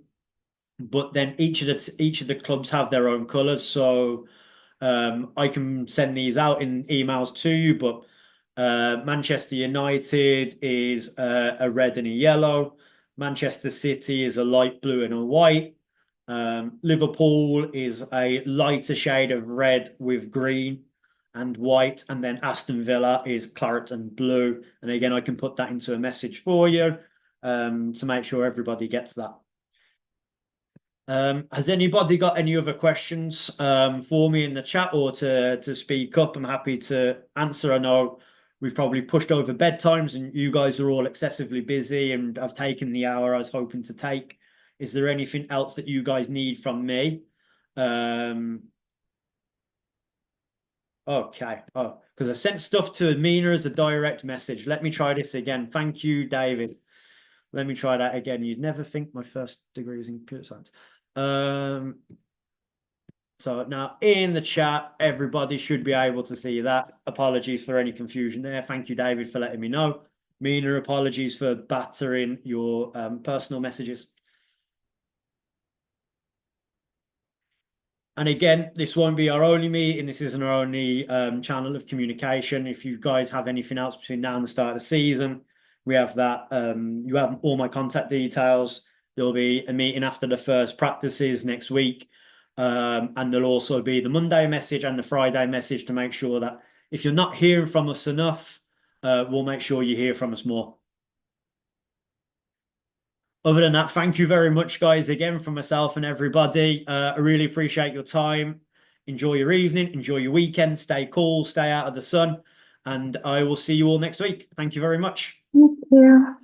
but then each of the clubs have their own colours. So I can send these out in emails to you, but Manchester United is a red and a yellow. Manchester City is a light blue and a white. Liverpool is a lighter shade of red with green and white. And then Aston Villa is claret and blue. And again, I can put that into a message for you to make sure everybody gets that. Has anybody got any other questions for me in the chat or to speak up? I'm happy to answer. I know we've probably pushed over bedtimes and you guys are all excessively busy and I've taken the hour I was hoping to take. Is there anything else that you guys need from me? Okay. Oh, because I sent stuff to Amina as a direct message. Let me try this again. Thank you, David. Let me try that again. You'd never think my first degree was in computer science. So now in the chat, everybody should be able to see that. Apologies for any confusion there. Thank you, David, for letting me know. Mina, apologies for battering your personal messages. And again, this won't be our only meeting. This isn't our only channel of communication. If you guys have anything else between now and the start of the season, we have that. You have all my contact details. There'll be a meeting after the first practices next week. And there'll also be the Monday message and the Friday message to make sure that if you're not hearing from us enough, we'll make sure you hear from us more. Other than that, thank you very much, guys, again, from myself and everybody. I really appreciate your time. Enjoy your evening, enjoy your weekend, stay cool, stay out of the sun, and I will see you all next week. Thank you very much. Thank you.